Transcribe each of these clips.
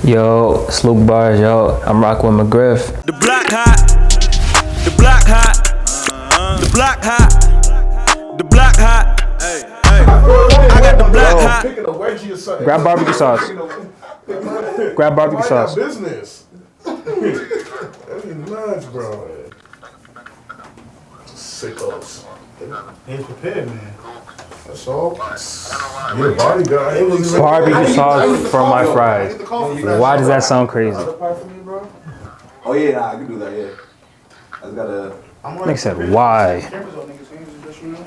Yo, it's Luke Bars, yo. I'm Rockin Wit McGriff. The block hot. The block hot. The block hot. The block hot. Hey, hey. I got the block hot. Picking a wedgie or something. Grab barbecue sauce. Grab barbecue sauce. Business. That'd be nuts, bro. Sickos. Ain't prepared, man. That's all. You're a bodyguard. Barbecue sauce for my fries. Why does that sound crazy? Oh yeah, nah, I can do that. Yeah, I just gotta. Nick said, why?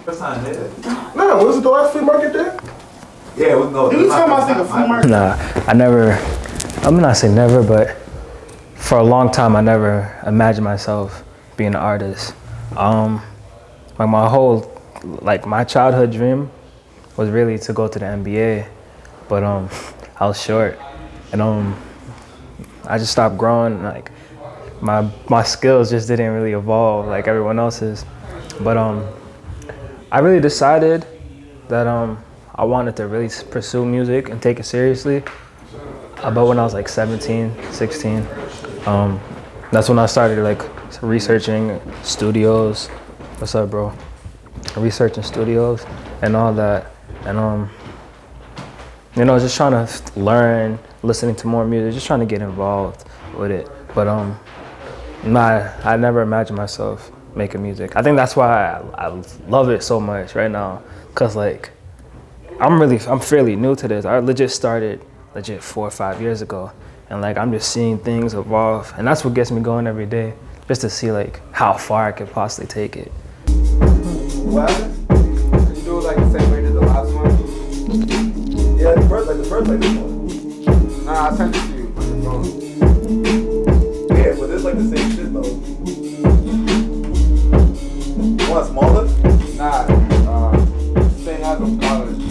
First time there. Nah, was it the last flea market there? Yeah, it was no. Did you tell me I think a flea market? Nah, I never, I'm not saying never, but for a long time, I never imagined myself being an artist. Like my whole, like my childhood dream was really to go to the NBA, but I was short, and I just stopped growing. Like my skills just didn't really evolve like everyone else's. But I really decided that I wanted to really pursue music and take it seriously about when I was like 17, 16. That's when I started like researching studios. What's up, bro? Researching studios and all that, and you know, just trying to learn, listening to more music, just trying to get involved with it. But I never imagined myself making music. I think that's why I love it so much right now, cause like I'm fairly new to this. I legit started 4 or 5 years ago, and like I'm just seeing things evolve, and that's what gets me going every day, just to see like how far I could possibly take it. What happened? Can you do it like the same way as the last one? Yeah, the first like this one. Nah, I sent it to you on the phone. Yeah, but it's like the same shit though. You want smaller? Nah, same as a college.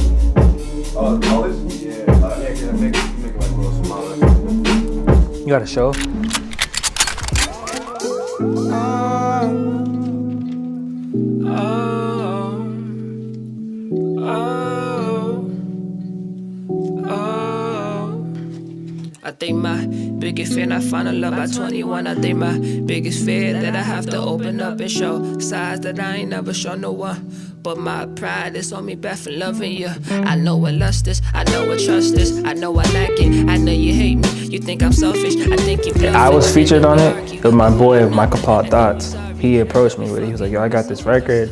Oh, college? Yeah, yeah, can make it like a little smaller. You got a show? I think my biggest fear, not finding love by 21. I think my biggest fear that I have to open up and show sides that I ain't never shown no one. But my pride is on me back for loving you. I know what lust is, I know what trust is, I know I like it, I know you hate me. You think I'm selfish, I think you bluffing. I was featured on it with my boy Michael Paul Thoughts. He approached me with it. He was like, yo, I got this record,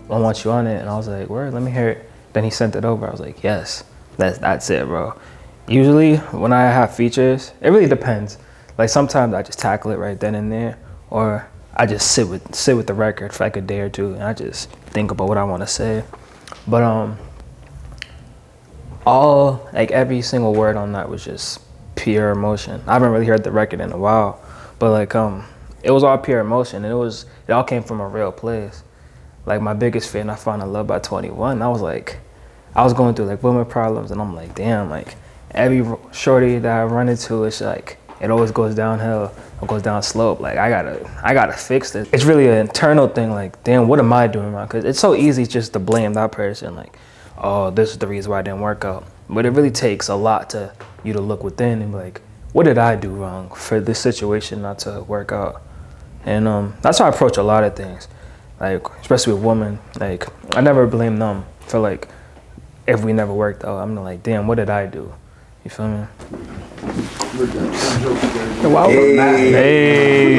I want you on it. And I was like, word, let me hear it. Then he sent it over. I was like, yes, that's it, bro. Usually when I have features, it really depends. Like sometimes I just tackle it right then and there, or I just sit with the record for like a day or two, and I just think about what I want to say. But every single word on that was just pure emotion. I haven't really heard the record in a while, but like it was all pure emotion, and it all came from a real place. Like my biggest fear, not finding love by 21. I was going through like women problems, and I'm like, damn, like every shorty that I run into, it's like it always goes downhill or goes down slope. Like I gotta fix this. It's really an internal thing. Like, damn, what am I doing wrong? Because it's so easy just to blame that person. Like, oh, this is the reason why it didn't work out. But it really takes a lot to you to look within and be like, what did I do wrong for this situation not to work out? And that's how I approach a lot of things. Like, especially with women. Like, I never blame them for like if we never worked out. I'm like, damn, what did I do? You feel me? Hey.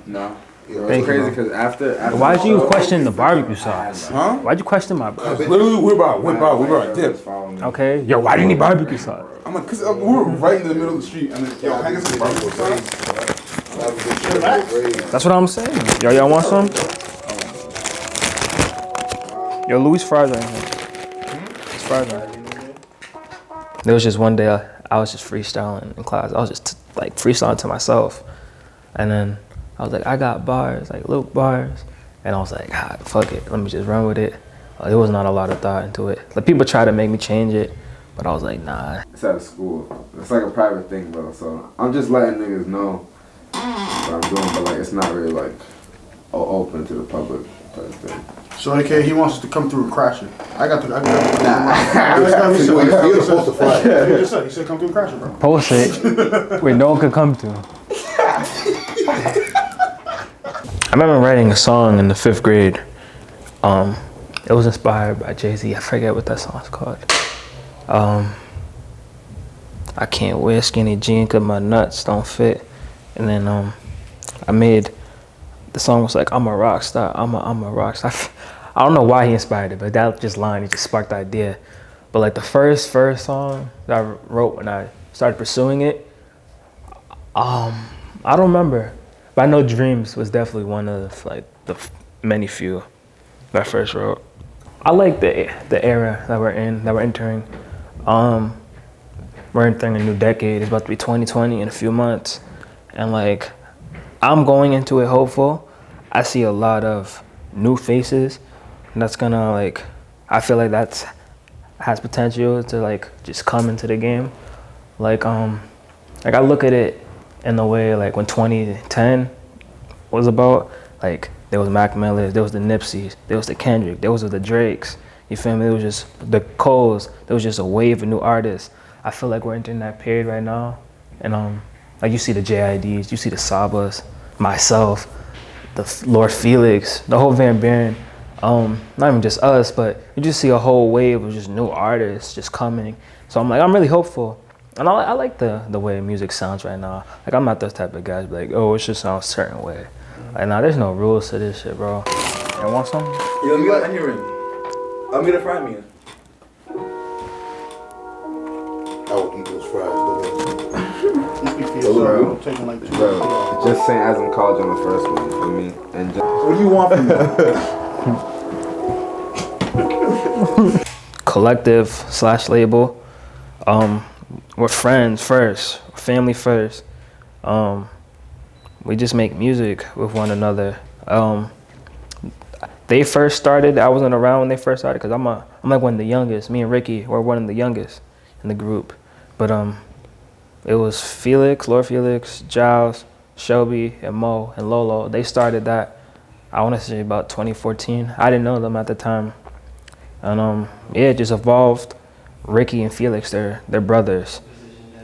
No. It's crazy because after Why'd you question the barbecue sauce? Huh? Why'd you question my barbecue? Literally, we're about dip. Okay. Yo, why do you need barbecue sauce? I'm like, cause we were right in the middle of the street, and then yo, I get some barbecue sauce. That's what I'm saying. Y'all want some? Yo, Louis fries right here. It's fries right here. There was just one day I was just freestyling in class. I was just like freestyling to myself. And then I was like, I got bars, like Luke bars. And I was like, fuck it, let me just run with it. There was not a lot of thought into it. Like people try to make me change it, but I was like, nah. It's out of school. It's like a private thing, bro. So I'm just letting niggas know what I'm doing, but like it's not really like open to the public type thing. So AK, he wants us to come through and crash it. I got the. Nah. You're supposed to fly. He said come through and crash it, bro. Post it where no one could come to. I remember writing a song in the 5th grade. It was inspired by Jay-Z. I forget what that song's called. I can't wear skinny jeans because my nuts don't fit. And then I made, the song was like, I'm a rock star, I'm a rock star. I don't know why he inspired it, but that just line, it just sparked the idea. But like the first song that I wrote when I started pursuing it, I don't remember. But I know Dreams was definitely one of like the many few that I first wrote. I like the era that we're in, that we're entering. We're entering a new decade. It's about to be 2020 in a few months. And like, I'm going into it hopeful. I see a lot of new faces. And that's gonna like, I feel like that's has potential to like just come into the game. Like I look at it in the way like when 2010 was about, like there was Mac Millers, there was the Nipseys, there was the Kendrick, there was the Drakes. You feel me? There was just the Coles. There was just a wave of new artists. I feel like we're entering that period right now. And like you see the JIDs, you see the Sabas, myself, the Lord Felix, the whole Van Buren. Not even just us, but you just see a whole wave of just new artists just coming. So I'm really hopeful. And I like the way music sounds right now. Like I'm not those type of guys like, oh, it should sound a certain way. Like nah, there's no rules to this shit, bro. You want some? Yo, let me get an onion ring. I'm gonna fry me. I would eat those fries. Taking like 2 Bro, just saying as I'm college on the first one, you feel me? And just, What do you want from me? Collective/label. We're friends first, family first. We just make music with one another. They first started, I wasn't around when they first started because I'm like one of the youngest. Me and Ricky were one of the youngest in the group. But it was Felix, Lord Felix, Giles, Shelby, and Mo, and Lolo. They started that, I want to say about 2014. I didn't know them at the time. And yeah, it just evolved. Ricky and Felix, they're brothers.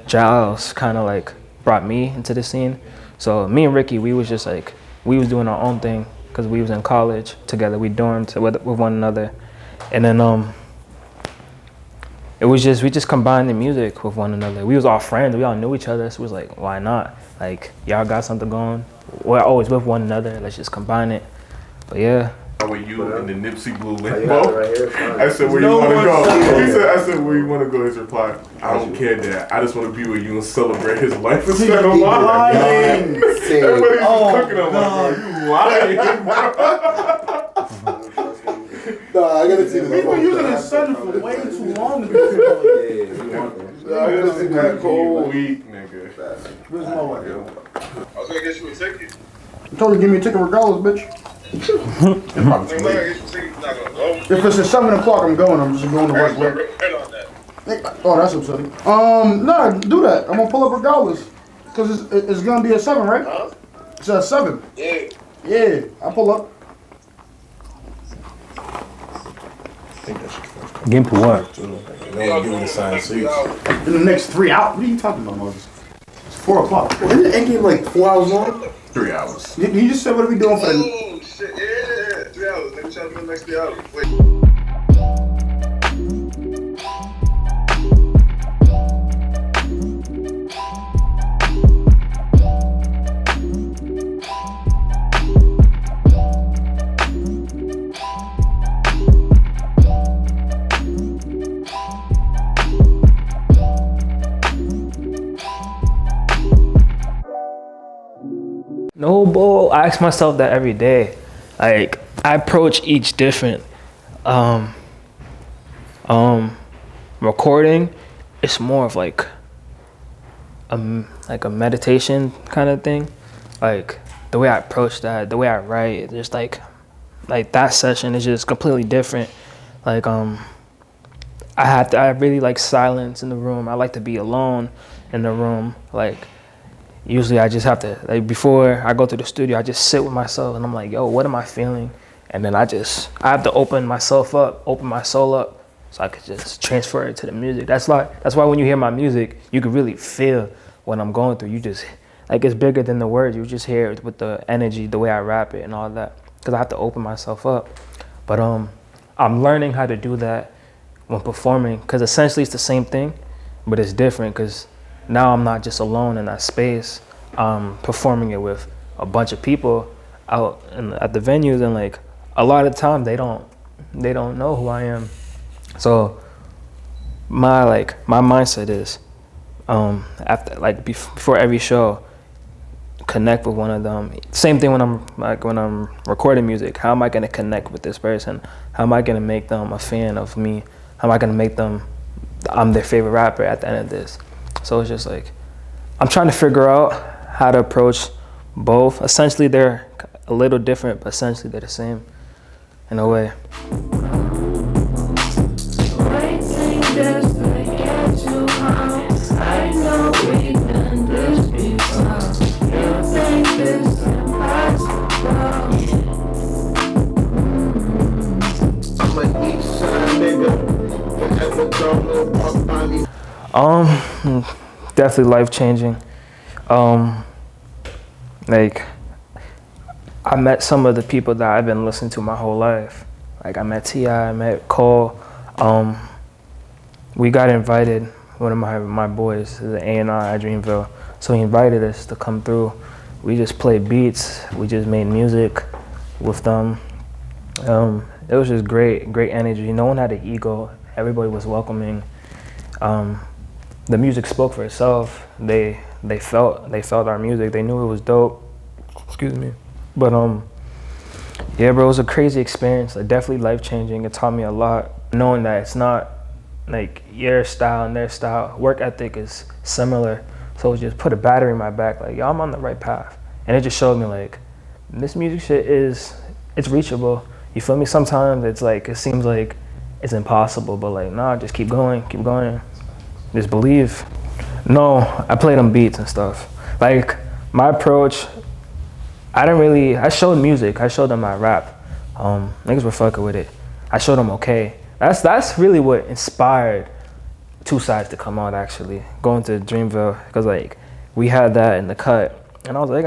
Giles kind of like brought me into the scene. So me and Ricky, we was just like, we was doing our own thing because we was in college together. We dormed with one another. And then we just combined the music with one another. We was all friends. We all knew each other. So it was like, why not? Like, y'all got something going. We're always with one another. Let's just combine it. But yeah. With you in the Nipsey Blue Limbo. right here, I said, where you want to go? He said, I said, where you want to go? His reply, I don't care, Dad. I just want to be with you and celebrate his life instead of mine. Everybody's cooking on my bro. You lying, Nah, I gotta see this. We've been using his son for way too long to be I gotta see that whole week, nigga. Where's my wife? I was gonna get you a ticket. I told her to give me a ticket regardless, bitch. If it's at 7 o'clock, I'm going. I'm just going to work late. Oh, that's upsetting. No, do that. I'm gonna pull up regardless, cause it's gonna be at 7, right? Huh? It's at 7. Yeah. Yeah, I'll pull up. Game for what? They don't give me the signed seats. In the next 3 hours. What are you talking about, Moses? It's 4 o'clock. Isn't the end game like 4 hours long? 3 hours. You just said what are we doing for the... Oh, shit. Yeah. 3 hours. Nigga, tell me the next 3 hours. Wait. No, bro. I ask myself that every day. Like I approach each different. Recording, it's more of like a meditation kind of thing. Like the way I approach that, the way I write, just like that session is just completely different. Like I really like silence in the room. I like to be alone in the room. Like usually I just have to, like before I go to the studio, I just sit with myself and I'm like, yo, what am I feeling? And then I have to open my soul up so I could just transfer it to the music. That's why when you hear my music, you can really feel what I'm going through. You just, like, it's bigger than the words. You just hear it with the energy, the way I rap it and all that. Because I have to open myself up. But I'm learning how to do that when performing, because essentially it's the same thing, but it's different because now I'm not just alone in that space. I'm performing it with a bunch of people out at the venues, and like a lot of times they don't know who I am. So my mindset is after, like, before every show, connect with one of them. Same thing when I'm recording music. How am I gonna connect with this person? How am I gonna make them a fan of me? How am I gonna make them, I'm their favorite rapper at the end of this? So it's just like, I'm trying to figure out how to approach both. Essentially they're a little different, but essentially they're the same in a way. Definitely life-changing. Like, I met some of the people that I've been listening to my whole life. Like, I met T.I., I met Cole. We got invited, one of my boys, the A&R at Dreamville, so he invited us to come through. We just played beats, we just made music with them. It was just great energy. No one had an ego. Everybody was welcoming. The music spoke for itself. They felt our music. They knew it was dope. Excuse me. But yeah, bro, it was a crazy experience. Like, definitely life-changing. It taught me a lot. Knowing that it's not like your style and their style. Work ethic is similar. So it just put a battery in my back. Like, yo, I'm on the right path. And it just showed me, like, this music shit it's reachable. You feel me? Sometimes it's like, it seems like it's impossible, but like, nah, just keep going. Just believe. No, I played on beats and stuff. Like, my approach, I showed music. I showed them my rap. Niggas were fucking with it. I showed them okay. That's really what inspired Two Sides to come out, actually. Going to Dreamville, because like, we had that in the cut. And I was like,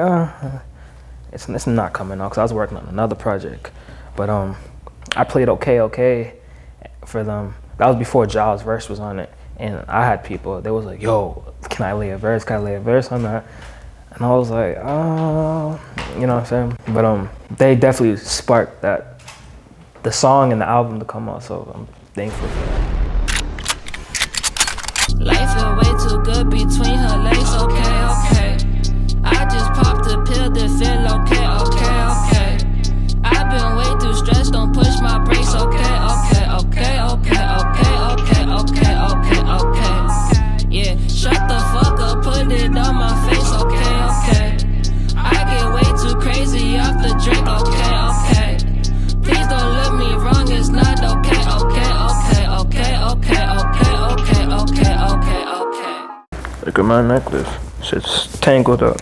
it's not coming out, because I was working on another project. But I played okay for them. That was before Giles' verse was on it. And I had people, they was like, yo, can I lay a verse on that? And I was like, you know what I'm saying? But they definitely sparked the song and the album to come out, so I'm thankful for that. Life feel way too good between her legs, okay. I just popped a pill to feel okay. I've been way too stressed, don't push my brakes, okay. Yeah, shut the fuck up, put it on my face, okay. I get way too crazy off the drink, okay. Please don't look me wrong, it's not okay. Look at my necklace, shit's tangled up.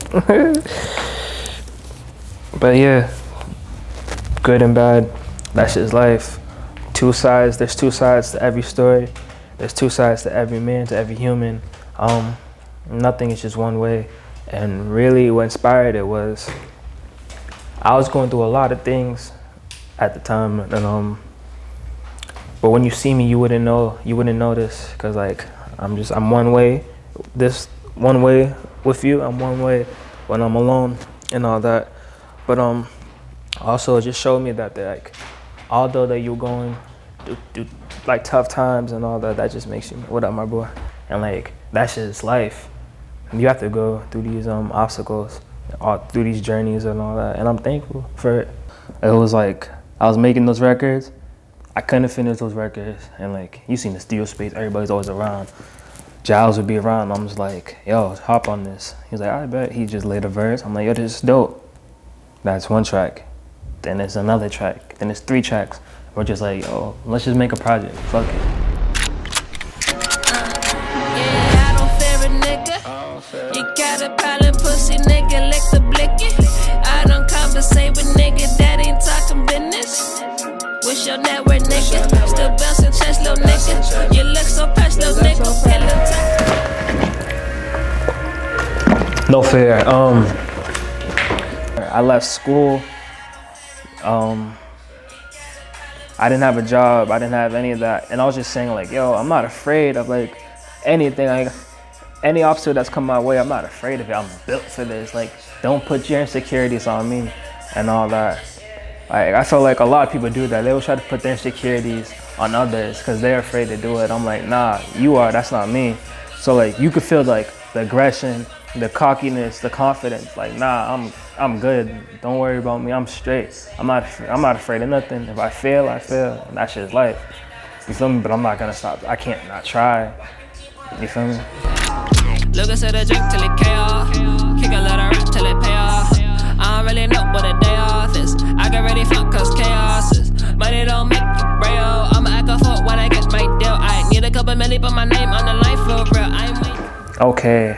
But yeah, good and bad, that's just life. Two sides, there's two sides to every story. There's two sides to every man, to every human. Nothing is just one way. And really what inspired it was, I was going through a lot of things at the time, and but when you see me, you wouldn't notice, because like, I'm one way, one way with you, I'm one way when I'm alone and all that. But also it just showed me that like, although that you're going through like tough times and all that, that just makes you, what up my boy? And like, that's just life. You have to go through these obstacles, through these journeys and all that, and I'm thankful for it. It was like, I was making those records, I couldn't finish those records, and like, you seen the studio space, everybody's always around. Giles would be around, I'm just like, yo, hop on this. He's like, I bet. He just laid a verse. I'm like, yo, this is dope. That's one track. Then it's another track. Then it's 3 tracks. We're just like, yo, let's just make a project. Fuck it. Yeah, I don't fear a nigga. You got a pile of pussy, nigga, lick the blicky. I don't conversate with nigga that ain't talking business. bouncing chest, little nigga. You look so fresh, little nigga. No fear. I left school. I didn't have a job. I didn't have any of that, and I was just saying like, yo, I'm not afraid of like anything. Like any obstacle that's come my way, I'm not afraid of it. I'm built for this. Like, don't put your insecurities on me, and all that. Like, I feel like a lot of people do that. They will try to put their insecurities on others because they're afraid to do it. I'm like, nah, you are. That's not me. So like, you could feel like the aggression, the cockiness, the confidence. Like, nah, I'm good. Don't worry about me. I'm straight. I'm not afraid of nothing. If I fail, I fail, and that's just life. You feel me? But I'm not gonna stop. I can't not try. You feel me? Look at the drink till it chaos. Kick a lot of rap till it pay off. I don't really know what a day off is. I get ready for cause chaos is. But it don't make you real. I'ma act a fool when I get my deal. I need a couple million, put my name on the line for real. I ain't wait. Okay.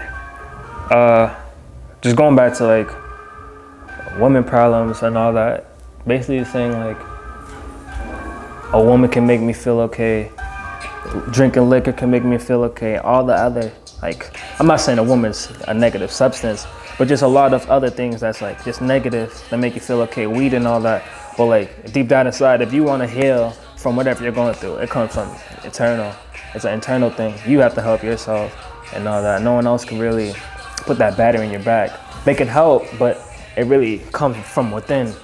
Just going back to like women problems and all that. Basically saying like a woman can make me feel okay. Drinking liquor can make me feel okay. All the other, like, I'm not saying a woman's a negative substance, but just a lot of other things that's like just negative that make you feel okay. Weed and all that. But like deep down inside, if you want to heal from whatever you're going through, it comes from internal. It's an internal thing. You have to help yourself and all that. No one else can really put that battery in your back. They can help, but it really comes from within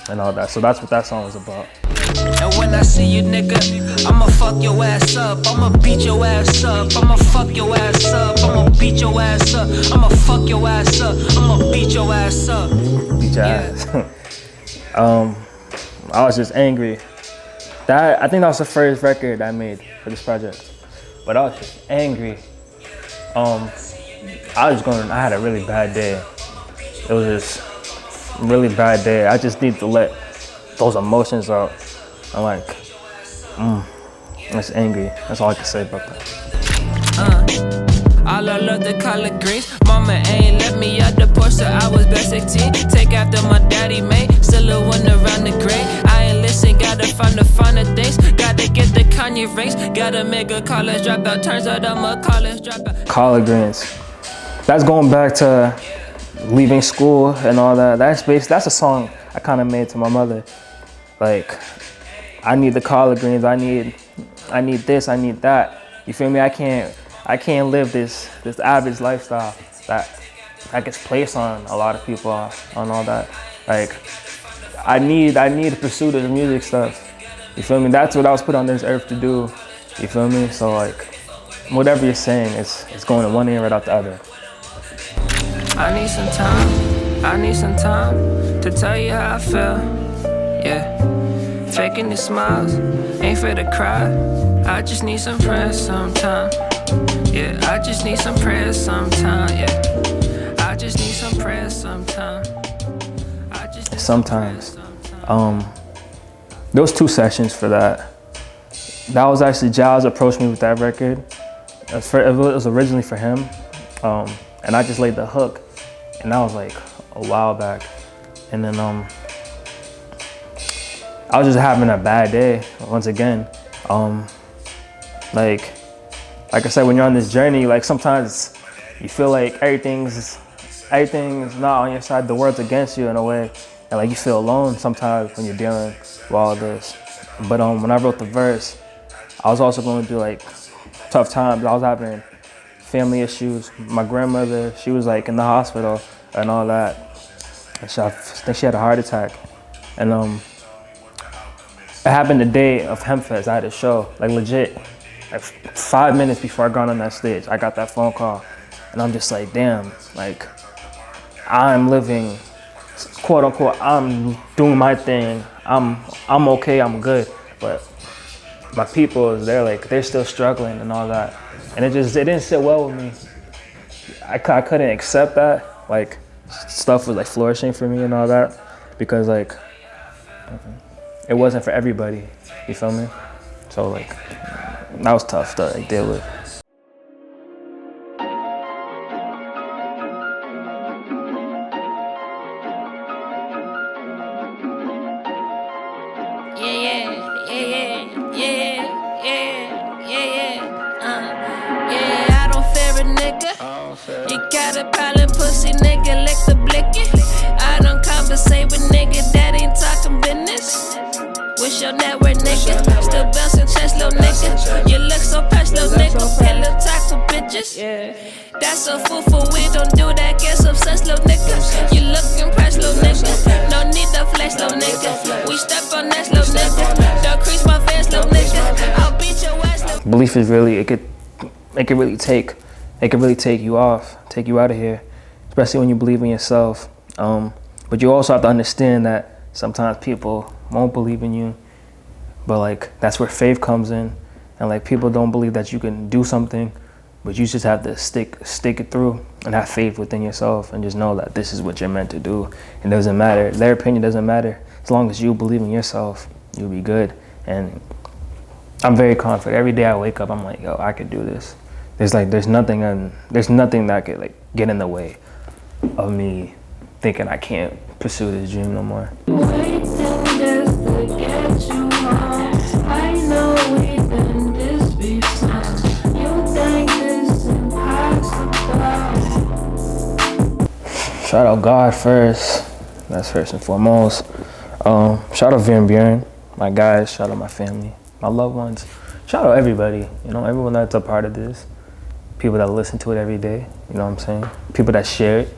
and all that. So that's what that song was about. And when I see you, nigga, I'ma fuck your ass up. I'ma beat your ass up. I'ma fuck your ass up. I'ma beat your ass up. I'ma fuck your ass up. I'ma beat your ass up. Beat your ass. I was just angry. I think that was the first record I made for this project. But I was just angry. I had a really bad day. It was just a really bad day. I just need to let those emotions out. I'm like, I'm just angry. That's all I can say about that. All I love the collard greens. Mama ain't let me out the porch, so I was best 16. Take after my daddy made. Still a one around the grave. I ain't listen, gotta find the finer things. Gotta get the Kanye rings. Gotta make a college dropout. Turns out I'm a college dropout. Collard greens. That's going back to leaving school and all that. That's a song I kind of made to my mother. Like, I need the collard greens. I need this. I need that. You feel me? I can't live this average lifestyle that gets placed on a lot of people on all that. Like, I need to pursue this music stuff. You feel me? That's what I was put on this earth to do. You feel me? So like, whatever you're saying, it's going in one ear right out the other. I need some time to tell you how I feel. Yeah, faking the smiles, ain't afraid to cry. I just need some prayers sometime. Yeah, I just need some prayers sometime. Yeah, I just need some prayers sometime. Sometimes. There was 2 sessions for that. That was actually Giles approached me with that record. It was originally for him, and I just laid the hook, and that was like a while back. And then I was just having a bad day once again. Like I said, when you're on this journey, like sometimes you feel like everything's not on your side. The world's against you in a way, and like you feel alone sometimes when you're dealing with all this. But when I wrote the verse, I was also going through like tough times. I was having family issues. My grandmother, she was like in the hospital and all that. And I think she had a heart attack. And it happened the day of Hempfest. I had a show, like legit. Like 5 minutes before I got on that stage, I got that phone call. And I'm just like, damn, like I'm living, quote unquote, I'm doing my thing. I'm okay, I'm good. But my people, they're still struggling and all that. And it didn't sit well with me. I couldn't accept that. Like, stuff was like flourishing for me and all that, because like, it wasn't for everybody, you feel me? So like, that was tough to like deal with. Yeah. You got a pile of pussy, nigga, lick the blicky. I don't conversate with nigga that ain't talking business. What's your network, nigga? Still bouncing chest, little nigga. You look so fresh, little nigga. Pillow talk for bitches. That's a fool for we don't do that. Get obsessed, little nigga. You look impressed, little nigga. No need to flex, little nigga. We step on that, little nigga. Don't crease my fans, little nigga. I'll beat your ass, little nigga. Belief is really, it could really take you off, take you out of here, especially when you believe in yourself. But you also have to understand that sometimes people won't believe in you, but like that's where faith comes in, and like people don't believe that you can do something, but you just have to stick it through and have faith within yourself and just know that this is what you're meant to do. It doesn't matter, their opinion doesn't matter. As long as you believe in yourself, you'll be good. And I'm very confident. Every day I wake up, I'm like, yo, I could do this. There's nothing that could like get in the way of me thinking I can't pursue this dream no more. Waiting just to get you home. I know we done this before. You think this impossible? Shout out God first. That's first and foremost. Shout out Dreamville, my guys. Shout out my family, my loved ones. Shout out everybody. You know, everyone that's a part of this. People that listen to it every day. You know what I'm saying? People that share it.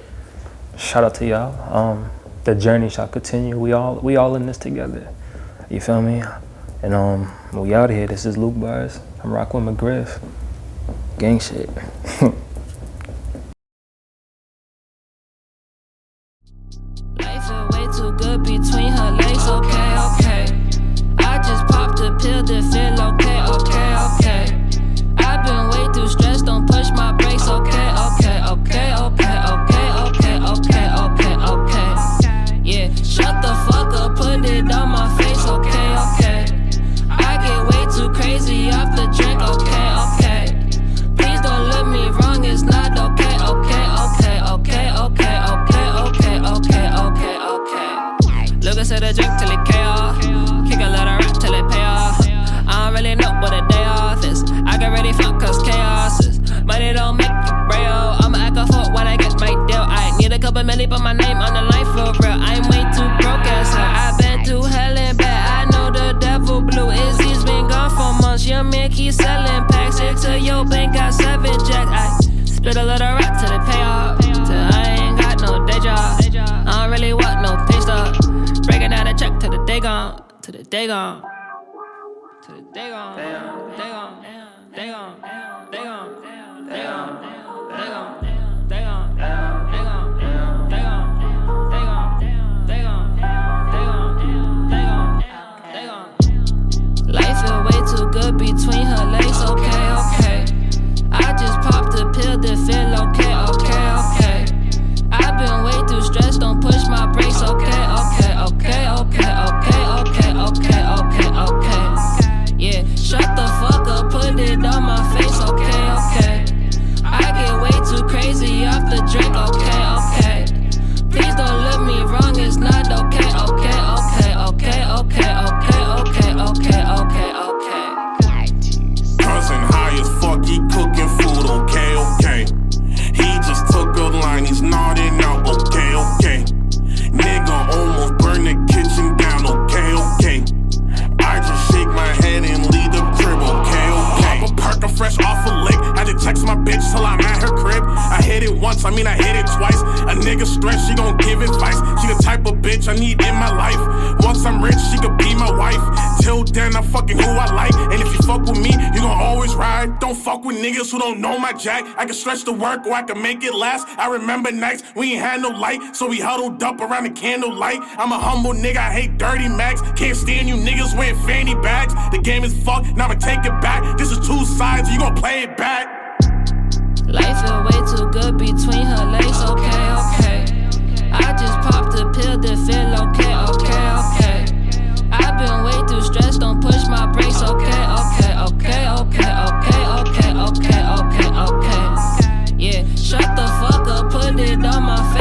Shout out to y'all. The journey shall continue. We all in this together. You feel me? And we out here. This is Luke Bars. I'm Rockin Wit McGriff. Gang shit. Life is way too good between her legs. Okay. I just popped a pill to feel okay. I've been way too stressed. Don't push my brakes. Okay. Yeah, shut the fuck up, put it on my face, okay. I get way too crazy off the drink, okay. Please don't look me wrong, it's not okay. Look into the drink till it chaos, kick a lot of rap till it pay off. I don't really know what a day off is. I get ready for cause chaos is. Money don't make you real. I'ma act a fuck when I get my deal. I need a couple million, put my name on the line for real. I'm way too broke as hell. I've been through hell and back. I know the devil blue. Izzy's been gone for months. Your man keeps selling packs. Here to your bank, got 7 jack. I spit a little rap till it pay off. Till I ain't got no day job. I don't really want no pay stub. Breaking down the check till the day gone. Till the day gone. Till the day gone. Day gone. Day gone. Day gone. Day gone. Day gone. Day gone. Day gone. Day gone. Day gone. Day gone. Day gone. Day gone. Life is way too good between her legs. Okay. I just popped a pill to feel okay. I've been way too stressed. Don't push my brakes. Okay. Yeah, shut the fuck up, put it on my face. Okay. I get way too crazy off the drink. Okay. Please don't look me wrong, it's not okay. Cousin high as fuck, he cooking food, okay. He just took a line, he's nodding out, okay. Nigga almost burned the kitchen down, okay. I just shake my head and leave the crib, okay. Pop a perk, I'm fresh off a lick. I just text my bitch till I'm at her crib. I hit it once, I hit it twice. A nigga stressed, she gon' give advice. She the type of bitch I need in my life. Once I'm rich, she could be my wife. Till then, I'm fucking who I like. And if you fuck with me, you gon' always ride. Don't fuck with niggas who don't know my jack. I can stretch the work or I can make it last. I remember nights we ain't had no light, so we huddled up around the candlelight. I'm a humble nigga, I hate dirty mags. Can't stand you niggas wearing fanny bags. The game is fucked, now I'ma take it back. This is 2 sides, you gon' play it back. Life is way too good between her legs. Okay. I just popped a pill to feel okay. I've been way too stressed, don't push my brakes. Okay. Yeah, shut the fuck up, put it on my face.